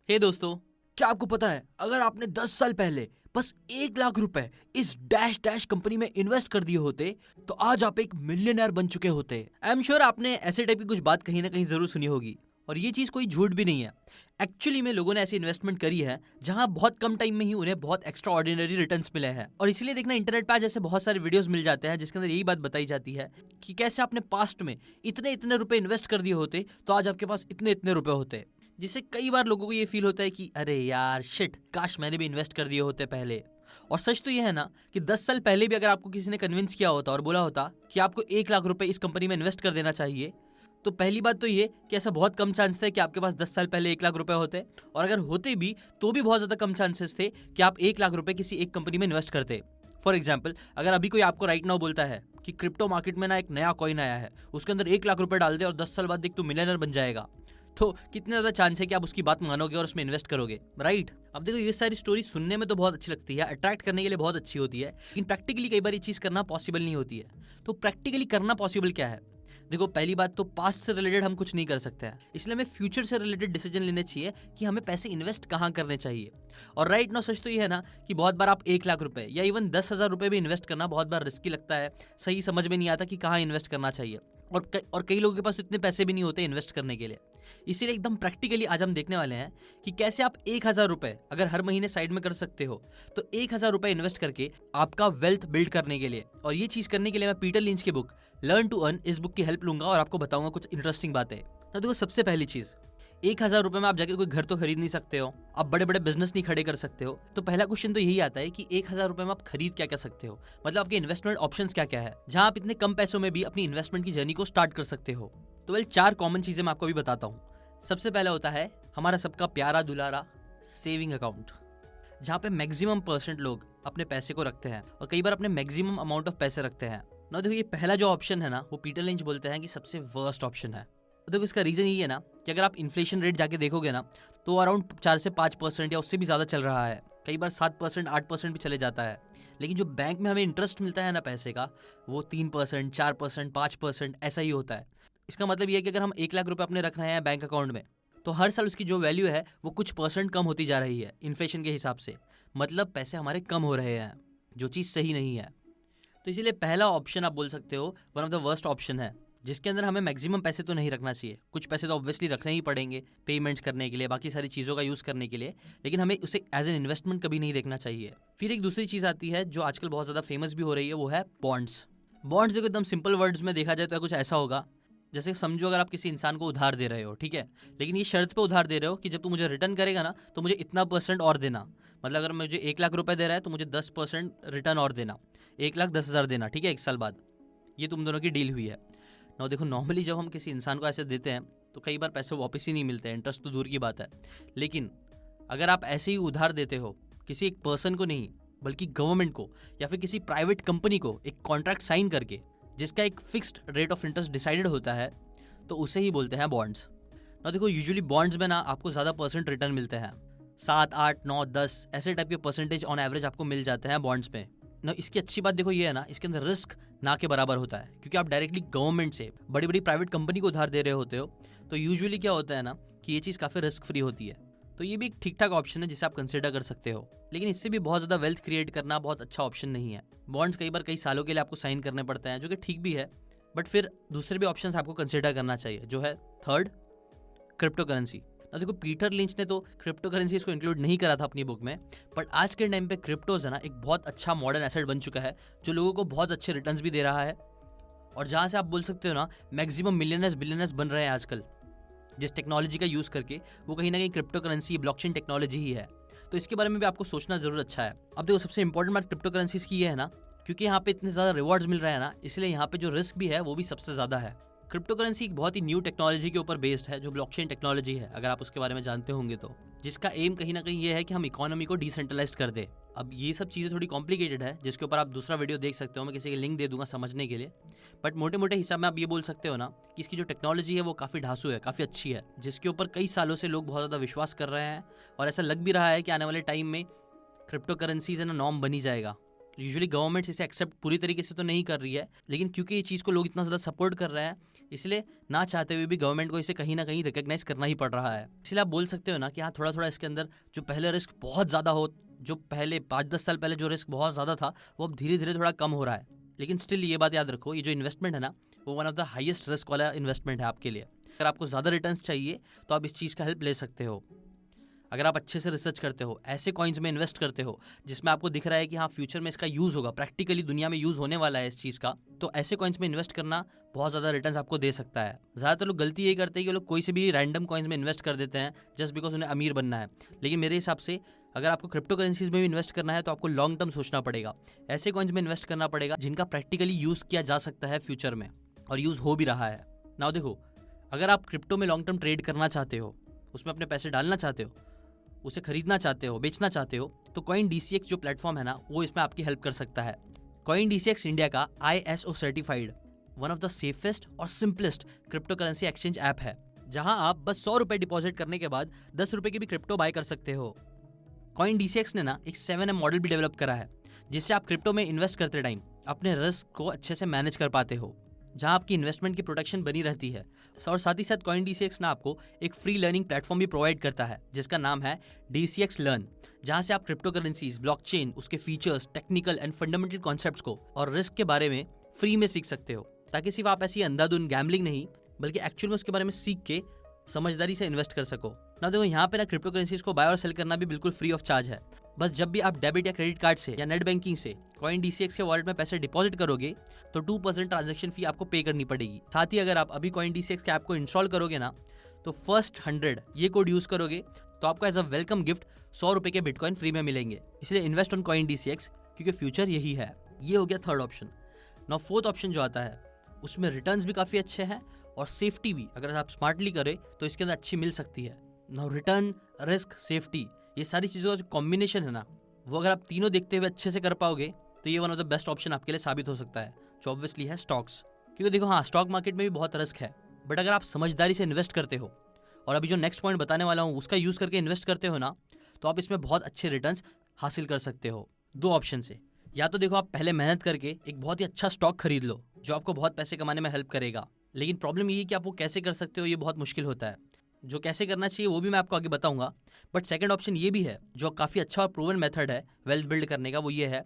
हे दोस्तों, क्या आपको पता है अगर आपने 10 साल पहले बस 1 लाख रुपए इस डैश डैश कंपनी में इन्वेस्ट कर दिए होते तो आज आप एक मिलियनर बन चुके होते। आई एम श्योर आपने ऐसे टाइप की कुछ बात कहीं ना कहीं जरूर सुनी होगी और ये चीज कोई झूठ भी नहीं है। एक्चुअली में लोगों ने ऐसी इन्वेस्टमेंट करी है जहां बहुत कम टाइम में ही उन्हें बहुत एक्स्ट्रा ऑर्डिनरी रिटर्न्स मिले हैं। और इसीलिए देखना इंटरनेट पे आज ऐसे बहुत सारे वीडियोस मिल जाते हैं जिसके अंदर यही बात बताई जाती है कि कैसे आपने पास्ट में इतने इतने रुपए इन्वेस्ट कर दिए होते तो आज आपके पास इतने इतने रुपए होते। जिससे कई बार लोगों को ये फील होता है कि अरे यार शिट, काश मैंने भी इन्वेस्ट कर दिए होते पहले। और सच तो ये है ना कि 10 साल पहले भी अगर आपको किसी ने कन्विंस किया होता और बोला होता कि आपको 1 लाख रुपए इस कंपनी में इन्वेस्ट कर देना चाहिए, तो पहली बात तो ये कि ऐसा बहुत कम चांस थे कि आपके पास 10 साल पहले 1 लाख रुपए होते, और अगर होते भी तो भी बहुत ज्यादा कम चांसेस थे कि आप 1 लाख रुपए किसी एक कंपनी में इन्वेस्ट करते। फॉर एग्जाम्पल, अगर अभी कोई आपको राइट नाउ बोलता है कि क्रिप्टो मार्केट में ना एक नया कॉइन आया है, उसके अंदर 1 लाख रुपए डाल दे और 10 साल बाद देख तू मिलियनर बन जाएगा, तो कितने ज्यादा चांस है कि आप उसकी बात मानोगे और उसमें इन्वेस्ट करोगे, राइट? अब देखो, ये सारी स्टोरी सुनने में तो बहुत अच्छी लगती है, अट्रैक्ट करने के लिए बहुत अच्छी होती है, लेकिन प्रैक्टिकली कई बार ये चीज करना पॉसिबल नहीं होती है। तो प्रैक्टिकली करना पॉसिबल क्या है? देखो, पहली बात तो पास्ट से रिलेटेड हम कुछ नहीं कर सकते हैं, इसलिए हमें फ्यूचर से रिलेटेड डिसीजन लेने चाहिए कि हमें पैसे इन्वेस्ट कहाँ करने चाहिए। और राइट नाउ सच तो ये है ना कि बहुत बार आप 1 लाख रुपए या इवन 10,000 रुपए भी इन्वेस्ट करना बहुत बार रिस्की लगता है, सही समझ में नहीं आता कि कहाँ इन्वेस्ट करना चाहिए। और कई लोगों के पास इतने पैसे भी नहीं होते इन्वेस्ट करने के लिए। इसीलिए एकदम प्रैक्टिकली आज हम देखने वाले हैं कि कैसे आप 1,000 रुपए अगर हर महीने साइड में कर सकते हो, तो 1,000 रुपए इन्वेस्ट करके आपका वेल्थ बिल्ड करने के लिए। और ये चीज करने के लिए मैं पीटर लिंच की बुक लर्न टू अर्न इस बुक की हेल्प लूंगा और आपको बताऊंगा कुछ इंटरेस्टिंग बातें। तो देखो, सबसे पहली चीज, 1,000 रुपए में आप जाके कोई घर तो खरीद नहीं सकते हो, आप बड़े बड़े बिजनेस नहीं खड़े कर सकते हो। तो पहला क्वेश्चन तो यही आता है कि 1,000 रुपए में आप खरीद क्या कर सकते हो, मतलब आपके इन्वेस्टमेंट ऑप्शंस क्या क्या है जहां आप इतने कम पैसों में भी अपनी इन्वेस्टमेंट की जर्नी को स्टार्ट कर सकते हो। तो वेल, 4 कॉमन चीजें मैं आपको भी बताता हूँ। सबसे पहला होता है हमारा सबका प्यारा दुलारा सेविंग अकाउंट, जहाँ पे मैक्सिमम परसेंट लोग अपने पैसे को रखते हैं और कई बार अपने मैक्सिमम अमाउंट ऑफ पैसे रखते हैं ना। देखो, ये पहला जो ऑप्शन है ना, वो पीटर लिंच बोलते हैं कि सबसे वर्स्ट ऑप्शन है। देखो, इसका रीजन ये है ना कि अगर आप इन्फ्लेशन रेट जाके देखोगे ना, तो अराउंड 4 से 5% या उससे भी ज्यादा चल रहा है, कई बार 7% 8% भी चले जाता है। लेकिन जो बैंक में हमें इंटरेस्ट मिलता है ना पैसे का, वो 3% 4% 5% ऐसा ही होता है। इसका मतलब ये है कि अगर हम 1 लाख रुपए अपने रख रहे हैं बैंक अकाउंट में, तो हर साल उसकी जो वैल्यू है वो कुछ परसेंट कम होती जा रही है इन्फ्लेशन के हिसाब से। मतलब पैसे हमारे कम हो रहे हैं, जो चीज़ सही नहीं है। तो इसीलिए पहला ऑप्शन आप बोल सकते हो one of the worst option है, जिसके अंदर हमें मैक्सिमम पैसे तो नहीं रखना चाहिए। कुछ पैसे तो ऑब्वियसली रखने ही पड़ेंगे पेमेंट्स करने के लिए, बाकी सारी चीज़ों का यूज़ करने के लिए, लेकिन हमें उसे एज एन इन्वेस्टमेंट कभी नहीं देखना चाहिए। फिर एक दूसरी चीज़ आती है जो आजकल बहुत ज़्यादा फेमस भी हो रही है, वो है बॉन्ड्स। बॉन्ड्स देखो, एकदम सिंपल वर्ड्स में देखा जाए तो कुछ ऐसा होगा, जैसे समझो अगर आप किसी इंसान को उधार दे रहे हो, ठीक है, लेकिन ये शर्त पे उधार दे रहे हो कि जब तू मुझे रिटर्न करेगा ना तो मुझे इतना परसेंट और देना। मतलब अगर मुझे 1 लाख रुपए दे रहा है तो मुझे 10% रिटर्न और देना, 1,10,000 देना, ठीक है, 1 साल बाद। ये तुम दोनों की डील हुई है ना। देखो, नॉर्मली जब हम किसी इंसान को ऐसे देते हैं तो कई बार पैसे वापस ही नहीं मिलते हैं, इंटरेस्ट तो दूर की बात है। लेकिन अगर आप ऐसे ही उधार देते हो किसी एक पर्सन को नहीं, बल्कि गवर्नमेंट को या फिर किसी प्राइवेट कंपनी को एक कॉन्ट्रैक्ट साइन करके, जिसका एक fixed rate of interest decided होता है, तो उसे ही बोलते हैं बॉन्ड्स ना। देखो, यूजुअली बॉन्ड्स में ना आपको ज़्यादा परसेंट रिटर्न मिलते हैं, 7 8 9 10 ऐसे टाइप के परसेंटेज ऑन एवरेज आपको मिल जाते हैं बॉन्ड्स में ना। इसकी अच्छी बात देखो ये है ना, इसके अंदर रिस्क ना के बराबर होता है, क्योंकि आप डायरेक्टली गवर्नमेंट से बड़ी बड़ी प्राइवेट कंपनी को उधार दे रहे होते हो। तो यूजुअली क्या होता है ना कि ये चीज़ काफ़ी रिस्क फ्री होती है। तो ये भी एक ठीक ठाक ऑप्शन है जिसे आप कंसिडर कर सकते हो, लेकिन इससे भी बहुत ज़्यादा वेल्थ क्रिएट करना बहुत अच्छा ऑप्शन नहीं है। बॉन्ड्स कई बार कई सालों के लिए आपको साइन करने पड़ते हैं, जो कि ठीक भी है, बट फिर दूसरे भी ऑप्शंस आपको कंसिडर करना चाहिए, जो है थर्ड, क्रिप्टो करेंसी। अब देखो, पीटर लिंच ने तो क्रिप्टो करेंसीज को इंक्लूड नहीं करा था अपनी बुक में, बट आज के टाइम पे क्रिप्टोज है ना एक बहुत अच्छा मॉडर्न एसेट बन चुका है, जो लोगों को बहुत अच्छे रिटर्न्स भी दे रहा है, और जहाँ से आप बोल सकते हो ना मैक्सिमम मिलियनर्स बिलियनर्स बन रहे हैं आजकल जिस टेक्नोलॉजी का यूज़ करके, वो कहीं ना कहीं क्रिप्टो करेंसी ब्लॉकचेन टेक्नोलॉजी ही है। तो इसके बारे में भी आपको सोचना जरूर अच्छा है। अब देखो, सबसे इंपॉर्टेंट बात क्रिप्टो करेंसीज की ये है ना, क्योंकि यहाँ पे इतने ज़्यादा रिवॉर्ड्स मिल रहे हैं ना, इसलिए यहाँ पे जो रिस्क भी है वो भी सबसे ज़्यादा है। क्रिप्टो करेंसी एक बहुत ही न्यू टेक्नोलॉजी के ऊपर बेस्ड है, जो ब्लॉकचेन टेक्नोलॉजी है, अगर आप उसके बारे में जानते होंगे तो, जिसका एम कहीं ना कहीं ये है कि हम इकोनॉमी को डिसेंट्रलाइज कर दे। अब ये सब चीज़ें थोड़ी कॉम्प्लिकेटेड है, जिसके ऊपर आप दूसरा वीडियो देख सकते हो, मैं किसी के लिंक दे दूंगा समझने के लिए। बट मोटे मोटे हिसाब में आप ये बोल सकते हो ना कि इसकी जो टेक्नोलॉजी है वो काफ़ी ढांसू है, काफ़ी अच्छी है, जिसके ऊपर कई सालों से लोग बहुत ज़्यादा विश्वास कर रहे हैं, और ऐसा लग भी रहा है कि आने वाले टाइम में क्रिप्टो करेंसीज है ना नॉर्म बनी जाएगा। यूजुअली गवर्नमेंट इसे एक्सेप्ट पूरी तरीके से तो नहीं कर रही है, लेकिन क्योंकि ये चीज़ को लोग इतना ज़्यादा सपोर्ट कर रहे हैं, इसलिए ना चाहते हुए भी गवर्नमेंट को इसे कहीं ना कहीं रिकॉग्नाइज करना ही पड़ रहा है। इसलिए आप बोल सकते हो ना कि हाँ, थोड़ा थोड़ा इसके अंदर जो पहले रिस्क बहुत ज़्यादा हो, जो पहले 5-10 साल पहले जो रिस्क बहुत ज़्यादा था, वो अब धीरे धीरे थोड़ा कम हो रहा है। लेकिन स्टिल ये बात याद रखो, ये जो इन्वेस्टमेंट है ना, वो one of the highest risk वाला इन्वेस्टमेंट है आपके लिए। अगर आपको ज़्यादा रिटर्न्स चाहिए तो आप इस चीज़ का हेल्प ले सकते हो। अगर आप अच्छे से रिसर्च करते हो, ऐसे कॉइन्स में इन्वेस्ट करते हो जिसमें आपको दिख रहा है कि हाँ, फ्यूचर में इसका यूज़ होगा, प्रैक्टिकली दुनिया में यूज़ होने वाला है इस चीज़ का, तो ऐसे कॉइन्स में इन्वेस्ट करना बहुत ज़्यादा रिटर्न्स आपको दे सकता है। ज़्यादातर लोग गलती यही करते हैं कि लोग कोई से भी रैंडम कॉइन्स में इन्वेस्ट कर देते हैं जस्ट बिकॉज उन्हें अमीर बनना है। लेकिन मेरे हिसाब से अगर आपको क्रिप्टो करेंसीज में भी इन्वेस्ट करना है तो आपको लॉन्ग टर्म सोचना पड़ेगा। ऐसे कॉइन्स में इन्वेस्ट करना पड़ेगा जिनका प्रैक्टिकली यूज़ किया जा सकता है फ्यूचर में, और यूज़ हो भी रहा है। नाउ देखो, अगर आप क्रिप्टो में लॉन्ग टर्म ट्रेड करना चाहते हो, उसमें अपने पैसे डालना चाहते हो, उसे खरीदना चाहते हो, बेचना चाहते हो, तो कॉइन DCX जो प्लेटफॉर्म है ना, वो इसमें आपकी हेल्प कर सकता है। कॉइन DCX इंडिया का ISO certified one of the safest और simplest cryptocurrency exchange app है, जहां आप बस 100 रुपए डिपॉजिट करने के बाद 10 रुपए की भी क्रिप्टो बाय कर सकते हो। कॉइन DCX ने ना एक 7M मॉडल भी डेवलप करा है, जिससे आप क्रिप्टो में इन्वेस्ट करते टाइम अपने रिस्क को अच्छे से मैनेज कर पाते हो, जहां आपकी इन्वेस्टमेंट की प्रोटेक्शन बनी रहती है। और साथ ही साथ कॉइन DCX ना आपको एक फ्री लर्निंग प्लेटफॉर्म भी प्रोवाइड करता है, जिसका नाम है DCX लर्न, जहां से आप क्रिप्टो करेंसीज, ब्लॉकचेन, उसके features, technical and fundamental concepts को और रिस्क के बारे में फ्री में सीख सकते हो, ताकि सिर्फ आप ऐसी अंधाधुन गैम्बलिंग नहीं, बल्कि एक्चुअल में उसके बारे में सीख के समझदारी से इन्वेस्ट कर सको। ना देखो, यहाँ पे ना क्रिप्टो करेंसीज को बाय और सेल करना भी बिल्कुल फ्री ऑफ चार्ज है। बस जब भी आप डेबिट या क्रेडिट कार्ड से या नेट बैंकिंग से कॉइन DCX के वॉलेट में पैसे डिपॉजिट करोगे तो 2% ट्रांजैक्शन फी आपको पे करनी पड़ेगी। साथ ही अगर आप अभी कॉइन DCX के ऐप को इंस्टॉल करोगे ना, तो फर्स्ट 100 ये कोड यूज करोगे तो आपको एज अ वेलकम गिफ्ट 100 रुपए के बिटकॉइन फ्री में मिलेंगे। इसलिए इन्वेस्ट ऑन कॉइन DCX, क्योंकि फ्यूचर यही है। ये हो गया third option. Now fourth option जो आता है, उसमें रिटर्न्स भी काफ़ी अच्छे हैं और सेफ्टी भी अगर आप स्मार्टली करें तो इसके अंदर अच्छी मिल सकती है। नाउ रिटर्न, रिस्क, सेफ्टी, ये सारी चीज़ों का जो कॉम्बिनेशन है ना, वो अगर आप तीनों देखते हुए अच्छे से कर पाओगे तो ये one of the best option आपके लिए साबित हो सकता है, जो ऑब्वियसली है स्टॉक्स। क्योंकि देखो हाँ, स्टॉक मार्केट में भी बहुत रिस्क है, बट अगर आप समझदारी से इन्वेस्ट करते हो और अभी जो नेक्स्ट पॉइंट बताने वाला हूँ उसका यूज़ करके इन्वेस्ट करते हो ना, तो आप इसमें बहुत अच्छे रिटर्न्स हासिल कर सकते हो। दो ऑप्शन से, या तो देखो आप पहले मेहनत करके एक बहुत ही अच्छा स्टॉक खरीद लो जो आपको बहुत पैसे कमाने में हेल्प करेगा। लेकिन प्रॉब्लम ये है कि आप वो कैसे कर सकते हो, ये बहुत मुश्किल होता है। जो कैसे करना चाहिए वो भी मैं आपको आगे बताऊंगा। बट सेकंड ऑप्शन ये भी है जो काफ़ी अच्छा और प्रूवन मेथड है वेल्थ बिल्ड करने का, वो ये है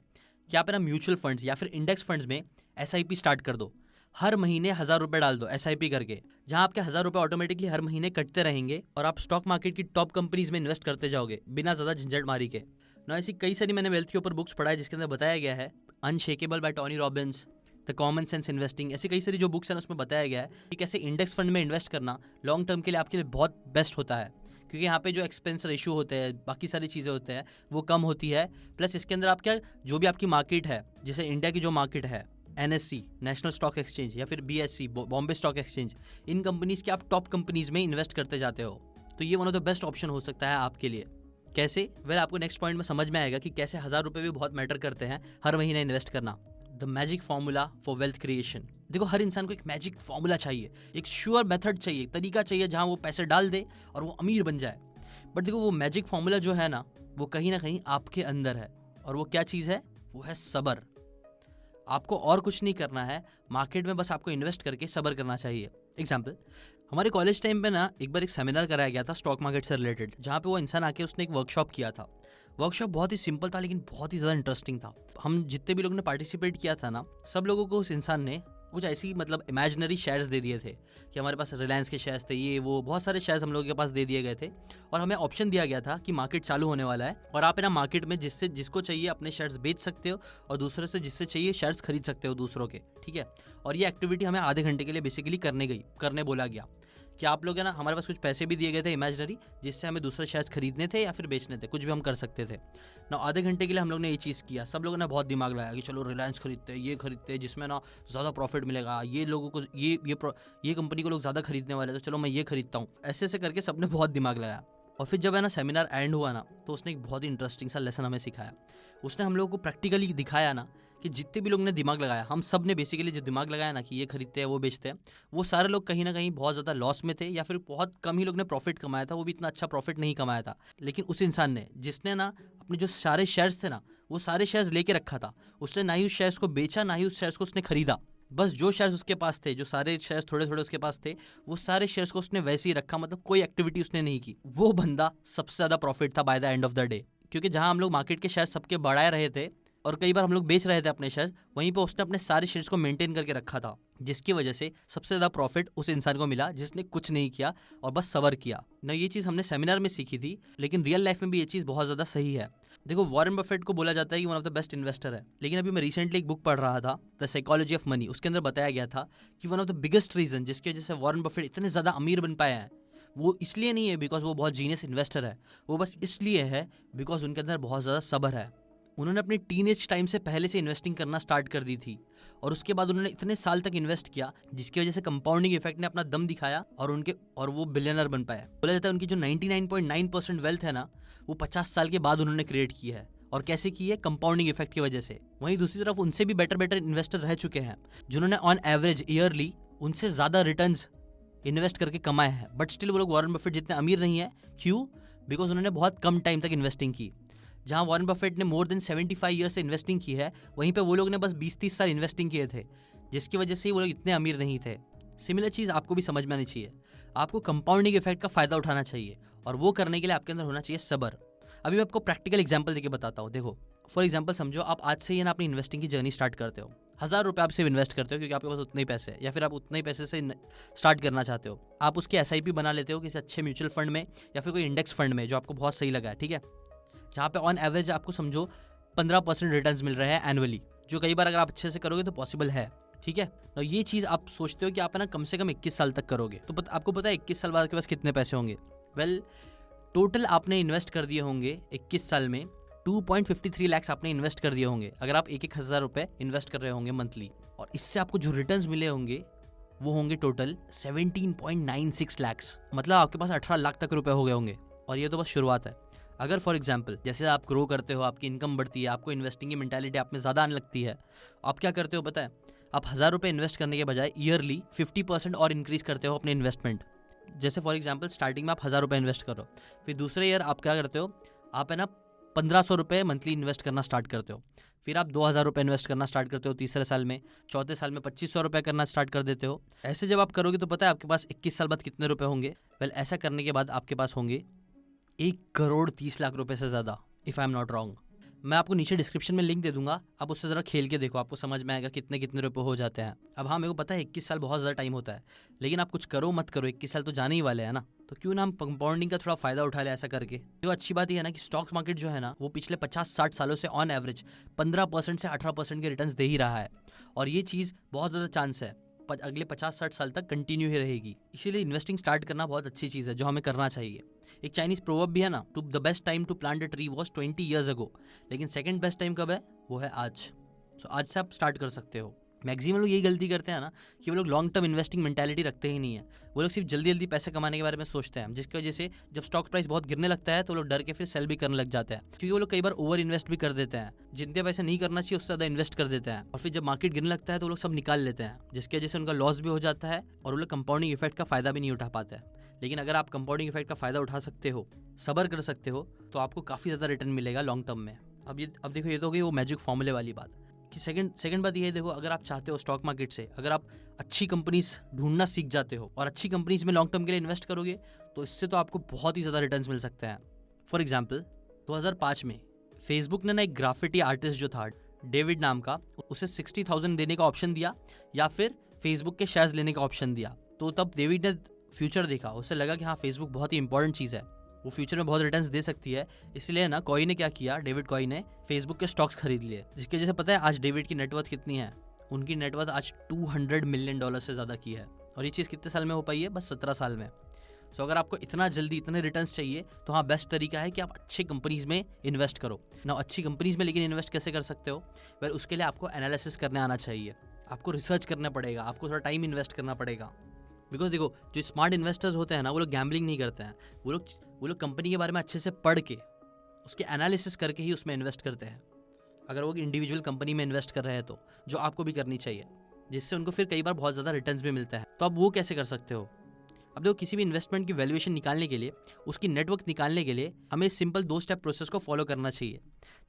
कि आप ना म्यूचुअल फंड्स या फिर इंडेक्स फंड्स में SIP स्टार्ट कर दो। हर महीने 1000 रुपये डाल दो SIP करके, जहां आपके 1000 रुपये ऑटोमेटिकली हर महीने कटते रहेंगे और आप स्टॉक मार्केट की टॉप कंपनीज में इन्वेस्ट करते जाओगे बिना ज़्यादा झंझट मारी के ना। ऐसी कई सारी मैंने वेल्थ के ऊपर बुक्स पढ़ा है जिसके अंदर बताया गया है, Unshakeable by Tony Robbins, the common sense investing, ऐसी कई सारी जो बुक्स हैं उसमें बताया गया है कि कैसे इंडेक्स फंड में इन्वेस्ट करना लॉन्ग टर्म के लिए आपके लिए बहुत बेस्ट होता है। क्योंकि यहाँ पे जो एक्सपेंस रेशियो होते हैं, बाकी सारी चीज़ें होते हैं, वो कम होती है। प्लस इसके अंदर आप क्या, जो भी आपकी मार्केट है, जैसे इंडिया की जो मार्केट है NSE, नेशनल स्टॉक एक्सचेंज, या फिर BSE, बॉम्बे स्टॉक एक्सचेंज, इन कंपनीज के आप टॉप कंपनीज में इन्वेस्ट करते जाते हो, तो ये one of the best option हो सकता है आपके लिए। कैसे? वेल, आपको नेक्स्ट पॉइंट में समझ में आएगा कि कैसे 1000 रुपये भी बहुत मैटर करते हैं हर महीने इन्वेस्ट करना। The magic formula for wealth creation. देखो, हर इंसान को एक मैजिक फॉर्मूला चाहिए, एक श्योर मेथड चाहिए, तरीका चाहिए जहां वो पैसे डाल दे और वो अमीर बन जाए। बट देखो, वो मैजिक फॉर्मूला जो है ना, वो कहीं ना कहीं आपके अंदर है। और वो क्या चीज़ है? वो है सब्र। आपको और कुछ नहीं करना है, मार्केट में बस आपको इन्वेस्ट करके सब्र करना चाहिए। एग्जाम्पल, हमारे कॉलेज टाइम पे ना एक बार एक सेमिनार कराया गया था स्टॉक मार्केट से रिलेटेड, जहाँ पे वो इंसान आके उसने एक वर्कशॉप किया था। वर्कशॉप बहुत ही सिंपल था लेकिन बहुत ही ज़्यादा इंटरेस्टिंग था। हम जितने भी लोगों ने पार्टिसिपेट किया था ना, सब लोगों को उस इंसान ने कुछ ऐसी मतलब इमेजिनरी शेयर्स दे दिए थे कि हमारे पास रिलायंस के शेयर्स थे, ये वो बहुत सारे शेयर्स हम लोगों के पास दे दिए गए थे। और हमें ऑप्शन दिया गया था कि मार्केट चालू होने वाला है और आप है ना मार्केट में जिससे जिसको चाहिए अपने शेयर्स बेच सकते हो और दूसरे से जिससे चाहिए शेयर्स खरीद सकते हो दूसरों के, ठीक है। और ये एक्टिविटी हमें आधे घंटे के लिए बेसिकली करने बोला गया कि आप लोग है ना, हमारे पास कुछ पैसे भी दिए गए थे इमेजिनरी, जिससे हमें दूसरे शेयर्स खरीदने थे या फिर बेचने थे, कुछ भी हम कर सकते थे ना। आधे घंटे के लिए हम लोग ने ये चीज़ किया। सब लोगों ने बहुत दिमाग लगाया कि चलो रिलायंस खरीदते हैं, ये खरीदते हैं जिसमें ना ज़्यादा प्रॉफिट मिलेगा, ये लोगों को ये कंपनी को लोग ज़्यादा खरीदने वाले, तो चलो मैं ये खरीदता हूँ। ऐसे ऐसे करके सबने बहुत दिमाग लगाया। और फिर जब है ना सेमिनार एंड हुआ ना, तो उसने एक बहुत ही इंटरेस्टिंग सा लेसन हमें सिखाया। उसने हम लोगों को प्रैक्टिकली दिखाया ना कि जितने भी लोग ने दिमाग लगाया, हम सब ने बेसिकली जो दिमाग लगाया ना कि ये खरीदते हैं वो बेचते हैं, वो सारे लोग कहीं ना कहीं बहुत ज़्यादा लॉस में थे या फिर बहुत कम ही लोग ने प्रॉफिट कमाया था, वो भी इतना अच्छा प्रॉफिट नहीं कमाया था। लेकिन उस इंसान ने, जिसने ना अपने जो सारे शेयर्स थे ना, वो सारे शेयर्स लेके रखा था, उसने ना ही उस शेयर्स को बेचा ना ही उस शेयर्स को उसने खरीदा। बस जो शेयर्स उसके पास थे, जो सारे शेयर्स थोड़े थोड़े उसके पास थे, वो सारे शेयर्स को उसने वैसे ही रखा, मतलब कोई एक्टिविटी उसने नहीं की। वो बंदा सबसे ज़्यादा प्रॉफिट था by the end of the day, क्योंकि जहां हम लोग मार्केट के शेयर सबके बढ़ा रहे थे और कई बार हम लोग बेच रहे थे अपने शेयर्स, वहीं पे उसने अपने सारे शेयर्स को मेंटेन करके रखा था, जिसकी वजह से सबसे ज़्यादा प्रॉफिट उस इंसान को मिला जिसने कुछ नहीं किया और बस सब्र किया ना। ये चीज़ हमने सेमिनार में सीखी थी, लेकिन रियल लाइफ में भी ये चीज़ बहुत ज़्यादा सही है। देखो, वॉरेन बफेट को बोला जाता है कि one of the best investor है, लेकिन अभी मैं रिसेंटली एक बुक पढ़ रहा था, द साइकोलॉजी ऑफ मनी, उसके अंदर बताया गया था कि one of the biggest reason जिसकी वजह से वॉरेन बफेट इतने ज़्यादा अमीर बन पाया है, वो इसलिए नहीं है बिकॉज वो बहुत जीनियस इन्वेस्टर है, वो बस इसलिए है बिकॉज उनके अंदर बहुत ज़्यादा सब्र है। उन्होंने अपने टीनेज टाइम से पहले से इन्वेस्टिंग करना स्टार्ट कर दी थी और उसके बाद उन्होंने इतने साल तक इन्वेस्ट किया जिसकी वजह से कंपाउंडिंग इफेक्ट ने अपना दम दिखाया और वो बिलियनर बन पाया। बोला जाता है उनकी जो 99.9% वेल्थ है ना, वो 50 साल के बाद उन्होंने क्रिएट की है। और कैसे की है? कंपाउंडिंग इफेक्ट की वजह से। वहीं दूसरी तरफ उनसे भी बेटर इन्वेस्टर रह चुके हैं जिन्होंने ऑन एवरेज ईयरली उनसे ज़्यादा रिटर्न्स इन्वेस्ट करके कमाए हैं, बट स्टिल वो लोग वॉरेन बफेट जितने अमीर नहीं है। क्यों? बिकॉज उन्होंने बहुत कम टाइम तक इन्वेस्टिंग की। जहां वॉरेन बफेट ने मोर देन 75 ईयर से इन्वेस्टिंग की है, वहीं पे वो लोग ने बस 20-30 साल इन्वेस्टिंग किए थे, जिसकी वजह से ही वो लोग इतने अमीर नहीं थे। सिमिलर चीज़ आपको भी समझ में आनी चाहिए। आपको कंपाउंडिंग इफेक्ट का फ़ायदा उठाना चाहिए और वो करने के लिए आपके अंदर होना चाहिए सब्र। अभी मैं आपको प्रैक्टिकल एग्जाम्पल देके बताता हूँ। देखो, फॉर एग्जाम्पल समझो आप आज से ही ना अपनी इन्वेस्टिंग की जर्नी स्टार्ट करते हो। 1000 रुपये आप सिर्फ इन्वेस्ट करते हो क्योंकि आपके पास उतने ही पैसे हैं, या फिर आप उतने ही पैसे से स्टार्ट करना चाहते हो। आप उसकी SIP बना लेते हो किसी अच्छे म्यूचुअल फंड में या फिर कोई इंडेक्स फंड में जो आपको बहुत सही लगा है, ठीक है, जहाँ पे ऑन एवरेज आपको समझो 15% रिटर्न्स मिल रहे हैं एनुअली, जो कई बार अगर आप अच्छे से करोगे तो पॉसिबल है, ठीक है। तो ये चीज़ आप सोचते हो कि आप है ना कम से कम 21 साल तक करोगे, तो आपको पता है 21 साल बाद आपके पास कितने पैसे होंगे? वेल, टोटल आपने इन्वेस्ट कर दिए होंगे 21 साल में 2.53 लाख आपने इन्वेस्ट कर दिए होंगे, अगर आप 1,000 रुपये इन्वेस्ट कर रहे होंगे मंथली, और इससे आपको जो रिटर्न्स मिले होंगे वो होंगे टोटल 17.96 लाख, मतलब आपके पास 18 लाख तक रुपए हो गए होंगे। और ये तो बस शुरुआत है। अगर फॉर एग्जाम्पल जैसे आप ग्रो करते हो, आपकी इनकम बढ़ती है, आपको इन्वेस्टिंग की मेंटालिटी आप में ज़्यादा आने लगती है, आप क्या करते हो पता है? आप 1000 रुपये इन्वेस्ट करने के बजाय ईयरली 50% और इंक्रीज करते हो अपने इन्वेस्टमेंट। जैसे फॉर एग्जाम्पल स्टार्टिंग में आप 1000 रुपये इन्वेस्ट करो, फिर दूसरे ईयर आप क्या करते हो? आप है ना 1500 रुपये मंथली इन्वेस्ट करना स्टार्ट करते हो, फिर आप 2000 रुपये इन्वेस्ट करना स्टार्ट करते हो तीसरे साल में, चौथे साल में 2500 रुपये करना स्टार्ट कर देते हो। ऐसे जब आप करोगे तो पता है आपके पास 21 साल बाद कितने रुपए होंगे? वेल, ऐसा करने के बाद आपके पास होंगे 1,30,00,000 रुपए से ज़्यादा, if I am not wrong. मैं आपको नीचे डिस्क्रिप्शन में लिंक दे दूंगा, आप उससे ज़रा खेल के देखो, आपको समझ में आएगा कितने कितने रुपए हो जाते हैं। अब हाँ, मेरे को पता है 21 साल बहुत ज़्यादा टाइम होता है, लेकिन आप कुछ करो मत करो 21 साल तो जाने ही वाले हैं ना, तो क्यों ना हम कंपाउंडिंग का थोड़ा फ़ायदा उठा ले ऐसा करके। तो अच्छी बात यह है ना कि स्टॉक मार्केट जो है ना, वो पिछले 50-60 सालों से ऑन एवरेज 15% से 18% के रिटर्न्स दे ही रहा है, और ये चीज़ बहुत ज़्यादा चांस है अगले 50-60 साल तक कंटिन्यू ही रहेगी। इसीलिए इन्वेस्टिंग स्टार्ट करना बहुत अच्छी चीज़ है जो हमें करना चाहिए। एक चाइनीज प्रोवर्ब भी है ना, to the best time to plant a tree was 20 years ago, लेकिन सेकंड बेस्ट टाइम कब है? वो है आज। सो आज से आप स्टार्ट कर सकते हो। मैक्सिमम लोग यही गलती करते हैं ना कि वो लोग लॉन्ग टर्म इन्वेस्टिंग मेंटालिटी रखते ही नहीं है, वो लोग सिर्फ जल्दी जल्दी पैसे कमाने के बारे में सोचते हैं, जिसकी वजह से जब स्टॉक प्राइस बहुत गिरने लगता है तो लोग डर के फिर सेल भी करने लग जाते हैं, क्योंकि वो लोग कई बार ओवर इन्वेस्ट भी कर देते हैं, जितने पैसे नहीं करना चाहिए उससे ज़्यादा इन्वेस्ट कर देते हैं, और फिर जब मार्केट गिरने लगता है तो वो लोग सब निकाल लेते हैं, जिसकी वजह से उनका लॉस भी हो जाता है और वो लोग कंपाउंडिंग इफेक्ट का फायदा भी नहीं उठा पाते हैं। लेकिन अगर आप कंपाउंडिंग इफेक्ट का फायदा उठा सकते हो, सब्र कर सकते हो, तो आपको काफ़ी ज़्यादा रिटर्न मिलेगा लॉन्ग टर्म में। अब देखो, ये तो हो गई वो मैजिक फॉर्मूले वाली बात कि सेकंड बात ये है, देखो, अगर आप चाहते हो स्टॉक मार्केट से अगर आप अच्छी कंपनीज ढूंढना सीख जाते हो और अच्छी कंपनीज में लॉन्ग टर्म के लिए इन्वेस्ट करोगे, तो इससे तो आपको बहुत ही ज़्यादा रिटर्न्स मिल सकते हैं। फॉर एग्जाम्पल 2005 में फेसबुक ने ना एक ग्राफिटी आर्टिस्ट जो था डेविड नाम का, उसे 60,000 देने का ऑप्शन दिया या फिर फेसबुक के शेयर्स लेने का ऑप्शन दिया। तो तब डेविड ने फ्यूचर देखा, उसे लगा कि हाँ, फेसबुक बहुत ही इंपॉर्टेंट चीज़ है, वो फ्यूचर में बहुत रिटर्न्स दे सकती है, इसलिए ना कॉई ने क्या किया, डेविड कॉई ने फेसबुक के स्टॉक्स खरीद लिए, जिसकी वजह से पता है आज डेविड की नेटवर्थ कितनी है? उनकी नेटवर्थ आज $200 मिलियन से ज़्यादा की है, और ये चीज़ कितने साल में हो पाई है? बस 17 साल में। सो अगर आपको इतना जल्दी इतने रिटर्न्स चाहिए तो हाँ, बेस्ट तरीका है कि आप अच्छी कंपनीज में इन्वेस्ट करो ना। अच्छी कंपनीज में लेकिन इन्वेस्ट कैसे कर सकते हो? वेल, उसके लिए आपको एनालिसिस करने आना चाहिए, आपको रिसर्च करना पड़ेगा, आपको थोड़ा टाइम इन्वेस्ट करना पड़ेगा। बिकॉज देखो, जो स्मार्ट इन्वेस्टर्स होते हैं ना, वो लोग गैम्बलिंग नहीं करते हैं, वो लोग कंपनी के बारे में अच्छे से पढ़ के उसके एनालिसिस करके ही उसमें इन्वेस्ट करते हैं। अगर वो इंडिविजुअल कंपनी में इन्वेस्ट कर रहे हैं तो, जो आपको भी करनी चाहिए, जिससे उनको फिर कई बार बहुत ज़्यादा रिटर्न्स भी मिलता है। तो आप वो कैसे कर सकते हो? अब देखो, किसी भी इन्वेस्टमेंट की वैल्यूएशन निकालने के लिए, उसकी नेटवर्क निकालने के लिए हमें इस सिंपल 2 स्टेप प्रोसेस को फॉलो करना चाहिए,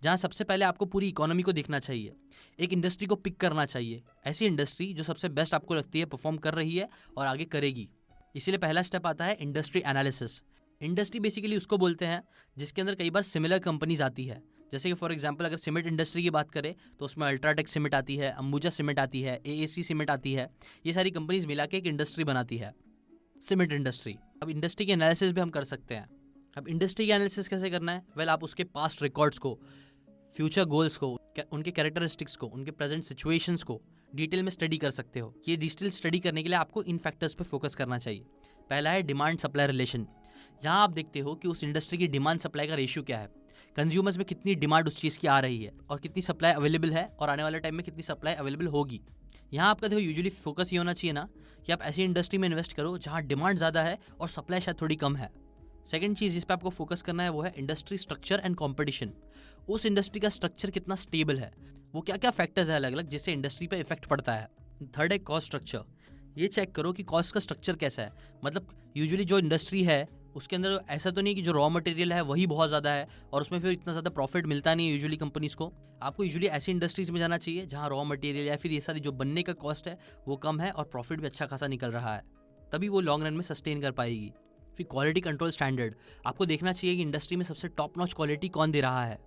जहां सबसे पहले आपको पूरी इकोनॉमी को देखना चाहिए, एक इंडस्ट्री को पिक करना चाहिए, ऐसी इंडस्ट्री जो सबसे बेस्ट आपको लगती है, परफॉर्म कर रही है और आगे करेगी। इसीलिए पहला स्टेप आता है इंडस्ट्री एनालिसिस। इंडस्ट्री बेसिकली उसको बोलते हैं जिसके अंदर कई बार सिमिलर कंपनीज आती है। जैसे कि फॉर एग्जांपल अगर सीमेंट इंडस्ट्री की बात करें तो उसमें अल्ट्राटेक सीमेंट आती है, अंबुजा सीमेंट आती है, एएसी सीमेंट आती है। ये सारी कंपनीज मिला के एक इंडस्ट्री बनाती है, सीमेंट इंडस्ट्री। अब इंडस्ट्री की एनालिसिस भी हम कर सकते हैं। अब इंडस्ट्री की एनालिसिस कैसे करना है? वेल, आप उसके पास्ट रिकॉर्ड्स को, फ्यूचर गोल्स को, उनके कैरेक्टरिस्टिक्स को, उनके प्रेजेंट सिचुएशंस को डिटेल में स्टडी कर सकते हो। ये डिटेल स्टडी करने के लिए आपको इन फैक्टर्स पे फोकस करना चाहिए। पहला है डिमांड सप्लाई रिलेशन। यहाँ आप देखते हो कि उस इंडस्ट्री की डिमांड सप्लाई का रेशियो क्या है, कंज्यूमर्स में कितनी डिमांड उस चीज़ की आ रही है और कितनी सप्लाई अवेलेबल है, और आने वाले टाइम में कितनी सप्लाई अवेलेबल होगी। यहाँ आपका देखो यूजुअली फोकस ये होना चाहिए ना कि आप ऐसी इंडस्ट्री में इन्वेस्ट करो जहाँ डिमांड ज़्यादा है और सप्लाई शायद थोड़ी कम है। सेकंड चीज़ जिस पे आपको फोकस करना है वो है इंडस्ट्री स्ट्रक्चर एंड कंपटीशन। उस इंडस्ट्री का स्ट्रक्चर कितना स्टेबल है, वो क्या क्या फैक्टर्स है अलग अलग जिससे इंडस्ट्री पे इफेक्ट पड़ता है। थर्ड है कॉस्ट स्ट्रक्चर। ये चेक करो कि कॉस्ट का स्ट्रक्चर कैसा है, मतलब यूजुअली जो इंडस्ट्री है उसके अंदर ऐसा तो नहीं कि जो रॉ मटेरियल है वही बहुत ज़्यादा है और उसमें फिर इतना ज़्यादा प्रॉफिट मिलता नहीं है यूजुअली कंपनीज को। आपको यूजुअली ऐसी इंडस्ट्रीज में जाना चाहिए जहाँ रॉ मटेरियल या फिर ये सारी जो बनने का कॉस्ट है वो कम है और प्रॉफिट भी अच्छा खासा निकल रहा है, तभी वो लॉन्ग रन में सस्टेन कर पाएगी। फिर क्वालिटी कंट्रोल स्टैंडर्ड, आपको देखना चाहिए कि इंडस्ट्री में सबसे टॉप नॉच क्वालिटी कौन दे रहा है।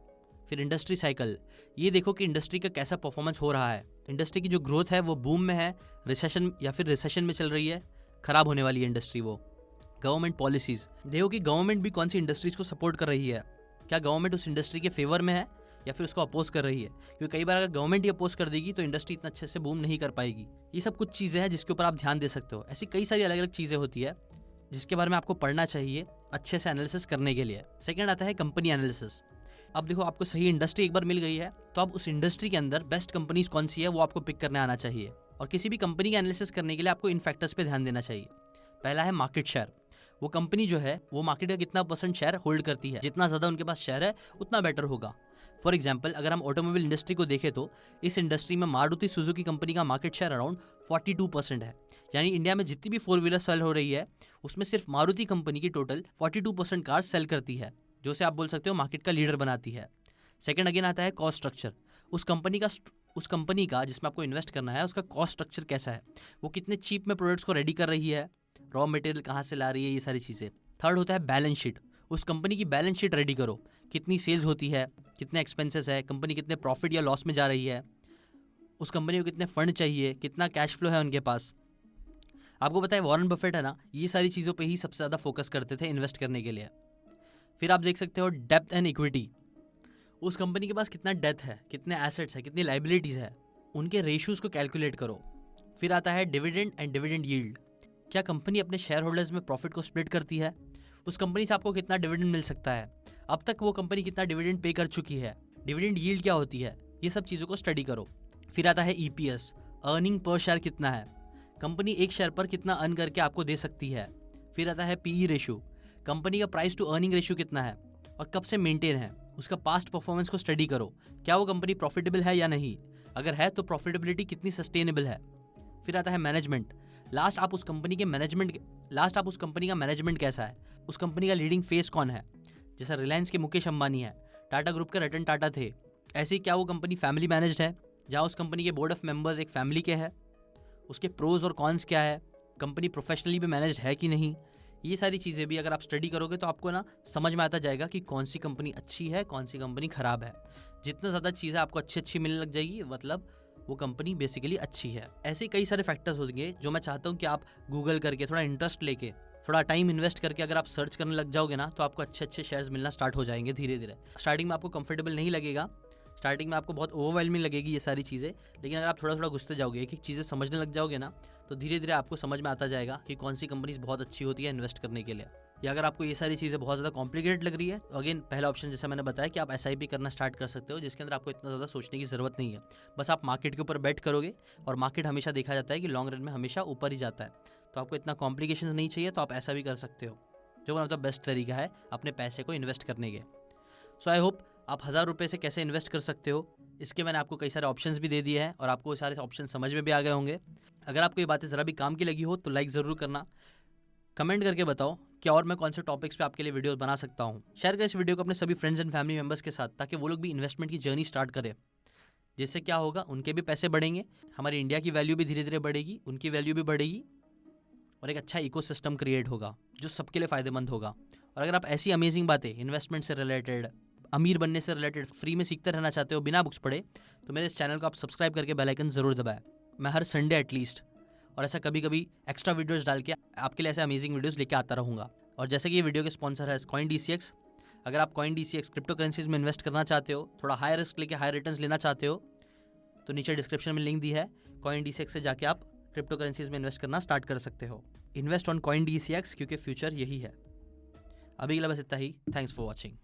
फिर इंडस्ट्री साइकिल, ये देखो कि इंडस्ट्री का कैसा परफॉर्मेंस हो रहा है, इंडस्ट्री की जो ग्रोथ है वो बूम में है, रिसेशन या फिर रिसेशन में चल रही है, खराब होने वाली है इंडस्ट्री वो। गवर्नमेंट पॉलिसीज, देखो कि गवर्नमेंट भी कौन सी इंडस्ट्रीज को सपोर्ट कर रही है, क्या गवर्नमेंट उस इंडस्ट्री के फेवर में है या फिर उसको अपोज कर रही है, क्योंकि कई बार अगर गवर्नमेंट ही अपोज कर देगी तो इंडस्ट्री इतना अच्छे से बूम नहीं कर पाएगी। ये सब कुछ चीज़ें हैं जिसके ऊपर आप ध्यान दे सकते हो। ऐसी कई सारी अलग अलग चीज़ें होती है जिसके बारे में आपको पढ़ना चाहिए अच्छे से एनालिसिस करने के लिए। सेकंड आता है कंपनी एनालिसिस। अब देखो, आपको सही इंडस्ट्री एक बार मिल गई है तो अब उस इंडस्ट्री के अंदर बेस्ट कंपनीज कौन सी है वो आपको पिक करने आना चाहिए। और किसी भी कंपनी का एनालिसिस करने के लिए आपको इन फैक्टर्स पे ध्यान देना चाहिए। पहला है मार्केट शेयर, वो कंपनी जो है वो मार्केट का कितना परसेंट शेयर होल्ड करती है, जितना ज़्यादा उनके पास शेयर है उतना बेटर होगा। फॉर एग्जाम्पल अगर हम ऑटोमोबाइल इंडस्ट्री को देखें तो इस इंडस्ट्री में मारुति सुजुकी कंपनी का मार्केट शेयर अराउंड 42% है। यानी इंडिया में जितनी भी 4 व्हीलर सेल हो रही है उसमें सिर्फ मारुति कंपनी की टोटल 42% कार सेल करती है, जो से आप बोल सकते हो मार्केट का लीडर बनाती है। सेकंड अगेन आता है कॉस्ट स्ट्रक्चर। उस कंपनी का जिसमें आपको इन्वेस्ट करना है उसका कॉस्ट स्ट्रक्चर कैसा है, वो कितने चीप में प्रोडक्ट्स को रेडी कर रही है, रॉ मटेरियल कहाँ से ला रही है, ये सारी चीज़ें। थर्ड होता है बैलेंस शीट। उस कंपनी की बैलेंस शीट रेडी करो, कितनी सेल्स होती है, कितने एक्सपेंसेस है, कंपनी कितने प्रॉफिट या लॉस में जा रही है, उस कंपनी को कितने फंड चाहिए, कितना कैश फ्लो है उनके पास। आपको पता है वॉरेन बफेट है ना, ये सारी चीज़ों पे ही सबसे ज़्यादा फोकस करते थे इन्वेस्ट करने के लिए। फिर आप देख सकते हो डेप्थ एंड इक्विटी। उस कंपनी के पास कितना डेप्थ है, कितने एसेट्स है, कितनी लाइबिलिटीज़ है, उनके रेशियोज़ को कैलकुलेट करो। फिर आता है डिविडेंड एंड डिविडेंड यील्ड। क्या कंपनी अपने शेयर होल्डर्स में प्रॉफिट को स्प्लिट करती है, उस कंपनी से आपको कितना डिविडेंड मिल सकता है, अब तक वो कंपनी कितना डिविडेंड पे कर चुकी है, डिविडेंड यील्ड क्या होती है, ये सब चीज़ों को स्टडी करो। फिर आता है ईपीएस, अर्निंग पर शेयर कितना है, कंपनी एक शेयर पर कितना अर्न करके आपको दे सकती है। फिर आता है पीई रेशियो, कंपनी का प्राइस टू अर्निंग रेशियो कितना है और कब से मेंटेन है, उसका पास्ट परफॉर्मेंस को स्टडी करो, क्या वो कंपनी प्रॉफिटेबल है या नहीं, अगर है तो प्रॉफिटेबिलिटी कितनी सस्टेनेबल है। फिर आता है मैनेजमेंट, लास्ट आप उस कंपनी का मैनेजमेंट कैसा है, उस कंपनी का लीडिंग फेस कौन है। जैसा रिलायंस के मुकेश अंबानी है, टाटा ग्रुप के रतन टाटा थे, ऐसे ही क्या वो कंपनी फैमिली मैनेज्ड है, जहाँ उस कंपनी के बोर्ड ऑफ मेंबर्स एक फैमिली के हैं, उसके प्रोज और कॉन्स क्या है, कंपनी प्रोफेशनली भी मैनेज्ड है कि नहीं। ये सारी चीज़ें भी अगर आप स्टडी करोगे तो आपको ना समझ में आता जाएगा कि कौन सी कंपनी अच्छी है, कौन सी कंपनी खराब है। जितना ज़्यादा चीज़ें आपको अच्छी मिलने लग जाएगी मतलब वो कंपनी बेसिकली अच्छी है। ऐसे कई सारे फैक्टर्स होंगे जो मैं चाहता हूँ कि आप गूगल करके थोड़ा इंटरेस्ट लेके, थोड़ा टाइम इन्वेस्ट करके अगर आप सर्च करने लग जाओगे ना तो आपको अच्छे शेयर्स मिलना स्टार्ट हो जाएंगे धीरे धीरे। स्टार्टिंग में आपको कंफर्टेबल नहीं लगेगा, स्टार्टिंग में आपको बहुत ओवरवेलमिंग लगेगी ये सारी चीज़ें, लेकिन अगर आप थोड़ा थोड़ा घुसते जाओगे, एक एक चीज़ें समझने लग जाओगे ना तो धीरे धीरे आपको समझ में आता जाएगा कि कौन सी कंपनीज बहुत अच्छी होती है इन्वेस्ट करने के लिए। या अगर आपको ये सारी चीज़ें बहुत ज़्यादा कॉम्प्लिकेटेड लग रही है तो अगेन पहला ऑप्शन जैसा मैंने बताया कि आप एसआईपी करना स्टार्ट कर सकते हो, जिसके अंदर आपको इतना ज़्यादा सोचने की ज़रूरत नहीं है, बस आप मार्केट के ऊपर बेट करोगे और मार्केट हमेशा देखा जाता है कि लॉन्ग रन में हमेशा ऊपर ही जाता है, तो आपको इतना कॉम्प्लिकेशन नहीं चाहिए, तो आप ऐसा भी कर सकते हो, जो वन ऑफ द बेस्ट तरीका है अपने पैसे को इन्वेस्ट करने के। सो आई होप आप 1000 रुपये से कैसे इन्वेस्ट कर सकते हो इसके मैंने आपको कई सारे ऑप्शंस भी दे दिए हैं और आपको सारे ऑप्शन समझ में भी आ गए होंगे। अगर आपको ये बातें ज़रा भी काम की लगी हो तो लाइक ज़रूर करना, कमेंट करके बताओ कि और मैं कौन से टॉपिक्स पे आपके लिए वीडियोस बना सकता हूँ। शेयर करें इस वीडियो को अपने सभी फ्रेंड्स एंड फैमिली मेंबर्स के साथ, ताकि वो लोग भी इन्वेस्टमेंट की जर्नी स्टार्ट करें। जिससे क्या होगा, उनके भी पैसे बढ़ेंगे, हमारी इंडिया की वैल्यू भी धीरे धीरे बढ़ेगी, उनकी वैल्यू भी बढ़ेगी और एक अच्छा इकोसिस्टम क्रिएट होगा जो सबके लिए फ़ायदेमंद होगा। और अगर आप ऐसी अमेजिंग बातें इन्वेस्टमेंट से रिलेटेड, अमीर बनने से रिलेटेड फ्री में सीखते रहना चाहते हो बिना बुक्स पढ़े, तो मेरे इस चैनल को आप सब्सक्राइब करके बेल आइकन ज़रूर दबाएं। मैं हर संडे एटलीस्ट और ऐसा कभी कभी एक्स्ट्रा वीडियोस डाल के आपके लिए ऐसे अमेजिंग वीडियोस लेके आता रहूँगा। और जैसे कि ये वीडियो के स्पॉन्सर है CoinDCX, अगर आप CoinDCX क्रिप्टो करेंसीज में इन्वेस्ट करना चाहते हो, थोड़ा हाई रिस्क लेके हाई रिटर्न्स लेना चाहते हो, तो नीचे डिस्क्रिप्शन में लिंक दी है, CoinDCX से जाके आप क्रिप्टो करेंसीज में इन्वेस्ट करना स्टार्ट कर सकते हो। इन्वेस्ट ऑन CoinDCX, क्योंकि फ्यूचर यही है। अभी के लिए बस इतना ही। Thanks for watching.